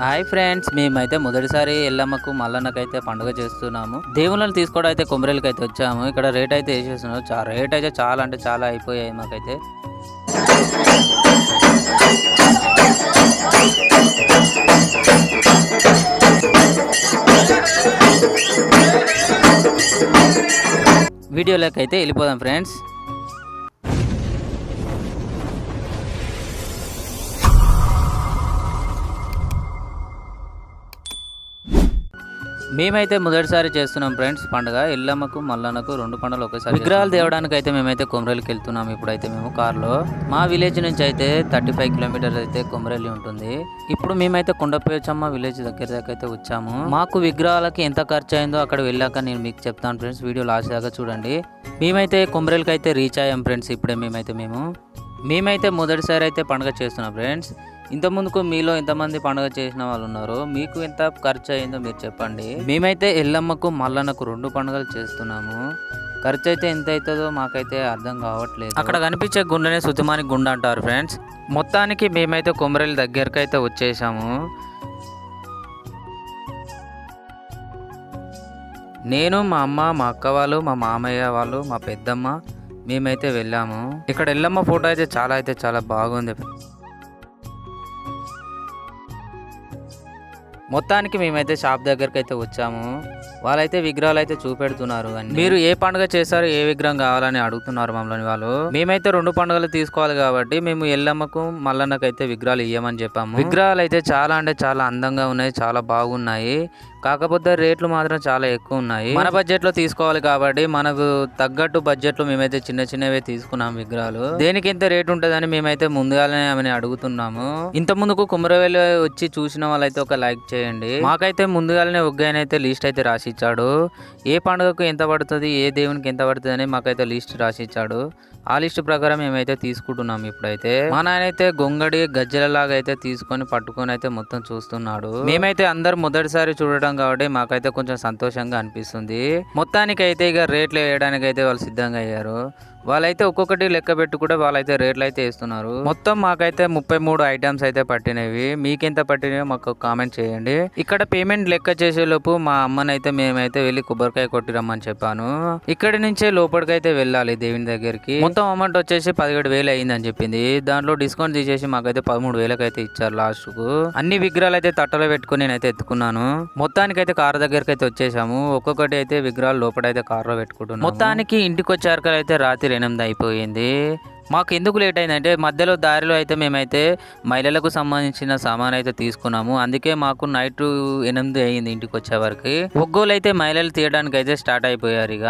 Hi friends, మేమైతే మొదటిసారి ఎల్లమ్మకు మల్లన్నకైతే పండుగ చేస్తున్నాము. దేవుళ్ళని తీసుకోవడం అయితే కొమరేలకి అయితే వచ్చాము. ఇక్కడ రేట్ అయితే వేసేస్తున్నాం. రేట్ అయితే చాలా అంటే చాలా అయిపోయాయి మాకైతే. వీడియోలోకి అయితే వెళ్ళిపోదాం ఫ్రెండ్స్. మేమైతే మొదటిసారి చేస్తున్నాం ఫ్రెండ్స్ పండుగ. ఎల్లమ్మకు మల్లన్నకు రెండు పండుగలు ఒకేసారి. విగ్రహాలు తేవడానికి అయితే మేమైతే కొమరేలికి వెళ్తున్నాం. ఇప్పుడైతే మేము కార్లో మా విలేజ్ నుంచి అయితే 35 కిలోమీటర్స్ అయితే కొమరేలి ఉంటుంది. ఇప్పుడు మేమైతే కొండపోచమ్మ విలేజ్ దగ్గర అయితే వచ్చాము. మాకు విగ్రహాలకి ఎంత ఖర్చు అయిందో అక్కడ వెళ్ళాక నేను మీకు చెప్తాను ఫ్రెండ్స్. వీడియో లాస్ట్ దాకా చూడండి. మేమైతే కొమరేలికి అయితే రీచ్ అయ్యాం ఫ్రెండ్స్. ఇప్పుడే మేమైతే మొదటిసారి అయితే పండుగ చేస్తున్నాం ఫ్రెండ్స్. ఇంతకుముందుకు మీలో ఎంతమంది పండుగ చేసిన వాళ్ళు ఉన్నారు, మీకు ఎంత ఖర్చు అయిందో మీరు చెప్పండి. మేమైతే ఎల్లమ్మకు మల్లన్నకు రెండు పండుగలు చేస్తున్నాము. ఖర్చు అయితే ఎంత అవుతుందో మాకైతే అర్థం కావట్లేదు. అక్కడ కనిపించే గుండెనే సుతిమాని గుండె అంటారు ఫ్రెండ్స్. మొత్తానికి మేమైతే కొమరేలి దగ్గరకు అయితే వచ్చేసాము. నేను, మా అమ్మ, మా అక్క వాళ్ళు, మా మామయ్య వాళ్ళు, మా పెద్దమ్మ మేమైతే వెళ్ళాము. ఇక్కడ ఎల్లమ్మ ఫోటో అయితే చాలా బాగుంది. మొత్తానికి మేమైతే షాప్ దగ్గరికి అయితే వచ్చాము. వాళ్ళైతే విగ్రహాలు అయితే చూపెడుతున్నారు. మీరు ఏ పండుగ చేశారు, ఏ విగ్రహం కావాలని అడుగుతున్నారు మమ్మల్ని వాళ్ళు. మేమైతే రెండు పండుగలు తీసుకోవాలి కాబట్టి మేము ఎల్లమ్మకు మల్లన్నకు అయితే విగ్రహాలు ఇవ్వమని చెప్పాము. విగ్రహాలు అయితే చాలా అంటే చాలా అందంగా ఉన్నాయి, చాలా బాగున్నాయి. కాకపోతే రేట్లు మాత్రం చాలా ఎక్కువ ఉన్నాయి. మన బడ్జెట్ లో తీసుకోవాలి కాబట్టి మనకు తగ్గట్టు బడ్జెట్ లో మేమైతే చిన్నవే తీసుకున్నాం విగ్రహాలు. దేనికి ఎంత రేట్ ఉంటుందని మేమైతే ముందుగానే ఆమెని అడుగుతున్నాము. ఇంత ముందుకు కుమరవేలి వచ్చి చూసిన వాళ్ళైతే ఒక లైక్ చేయండి. మాకైతే ముందుగానే ఒగ్గాయనైతే లిస్ట్ అయితే రాసి ఇచ్చాడు. ఏ పండుగకు ఎంత పడుతుంది, ఏ దేవునికి ఎంత పడుతుంది అని మాకైతే లిస్ట్ రాసి ఇచ్చాడు. ఆ లిస్ట్ ప్రకారం మేమైతే తీసుకుంటున్నాం. ఇప్పుడైతే మా నాయన అయితే గొంగడి గజ్జలలాగా అయితే తీసుకొని పట్టుకొని అయితే మొత్తం చూస్తున్నాడు. మేమైతే అందరు మొదటిసారి చూడడం కాబట్టి మాకైతే కొంచెం సంతోషంగా అనిపిస్తుంది. మొత్తానికి అయితే ఇక రేట్లు వేయడానికి అయితే వాళ్ళు సిద్ధంగా అయ్యారు. వాళ్ళైతే ఒక్కొక్కటి లెక్క పెట్టి కూడా వాళ్ళైతే రేట్లు అయితే వేస్తున్నారు. మొత్తం మాకైతే 33 ఐటమ్స్ అయితే పట్టినవి. మీకెంత పట్టినవి మాకు కామెంట్ చేయండి. ఇక్కడ పేమెంట్ లెక్క చేసే లోపు మా అమ్మనైతే మేమైతే వెళ్ళి కొబ్బరికాయ కొట్టి రమ్మని చెప్పాను. ఇక్కడి నుంచే లోపలికైతే వెళ్ళాలి దేవుని దగ్గరికి. మొత్తం అమౌంట్ వచ్చేసి 17,000 అయిందని చెప్పింది. దాంట్లో డిస్కౌంట్ తీసేసి మాకైతే 13,000 అయితే ఇచ్చారు లాస్ట్ కు. అన్ని విగ్రహాలు అయితే తట్టలో పెట్టుకుని నేనైతే ఎత్తుకున్నాను. మొత్తానికైతే కారు దగ్గరికి అయితే వచ్చేసాము. ఒక్కొక్కటి అయితే విగ్రహాలు లోపలైతే కారులో పెట్టుకుంటున్నాము. మొత్తానికి ఇంటికి వచ్చాక అయితే రాత్రి 8 అయిపోయింది. మాకు ఎందుకు లేట్ అయిందంటే మధ్యలో దారిలో అయితే మేమైతే మహిళలకు సంబంధించిన సామాన్ అయితే తీసుకున్నాము. అందుకే మాకు నైట్ 8 అయింది ఇంటికి వచ్చే వరకు. ఒగ్గోలు అయితే మహిళలు తీయడానికి అయితే స్టార్ట్ అయిపోయారు. ఇక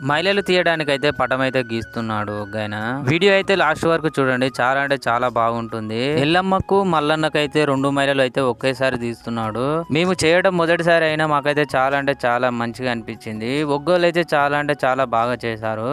మహిళలు తీయడానికి అయితే పటం అయితే గీస్తున్నాడు ఆయన. వీడియో అయితే లాస్ట్ వరకు చూడండి, చాలా అంటే చాలా బాగుంటుంది. ఎల్లమ్మకు మల్లన్నకు అయితే 2 మహిళలు అయితే ఒకేసారి తీస్తున్నాడు. మేము చేయడం మొదటిసారి అయినా మాకైతే చాలా అంటే చాలా మంచిగా అనిపించింది. ఒగ్గోళ్ళు అయితే చాలా అంటే చాలా బాగా చేశారు.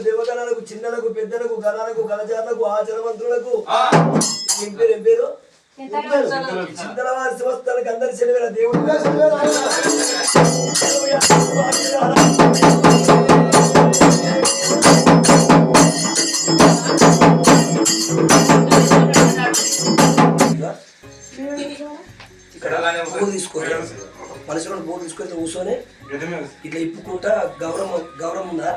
దేవగణాలకు చిన్నలకు పెద్దలకు గణాలకు గణజాలకు ఆచరవంతులకు ఏం పేరు చింతల వారి సంస్థలకు అందరి చెలివేల దేవుడు ఇక్కడ పూలు తీసుకోవాలి. మనుషులు పూలు తీసుకొని కూర్చొని ఇట్లా ఇప్పుకుంటా గౌరవం ఉందా,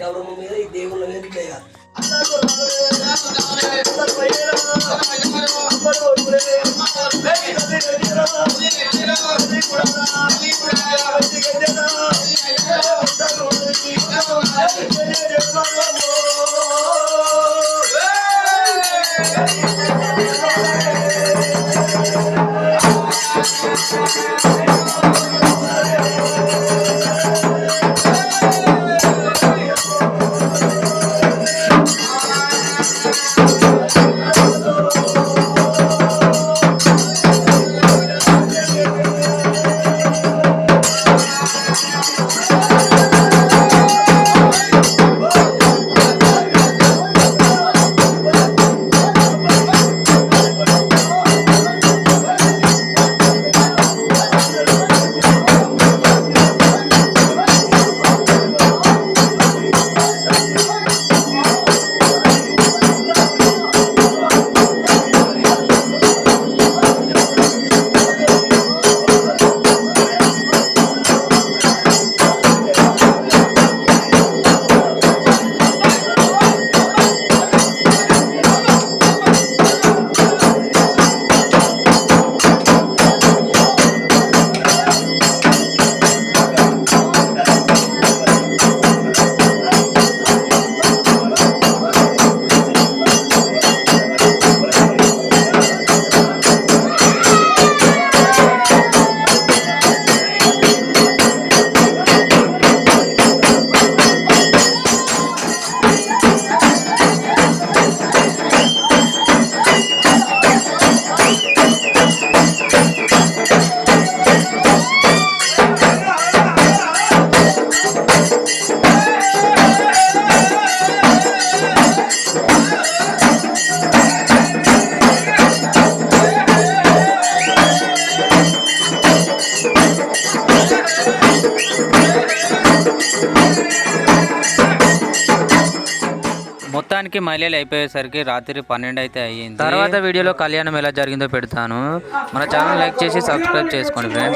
గౌరవం మీద ఈ దేవుళ్ళ మీద ఇట్లా వేయాలి. మొత్తానికి మహిళలు అయిపోయేసరికి రాత్రి 12 అయితే అయ్యింది. తర్వాత వీడియోలో కళ్యాణం ఎలా జరిగిందో పెడతాను. మన ఛానల్ లైక్ చేసి సబ్స్క్రైబ్ చేసుకోండి ఫ్రెండ్స్.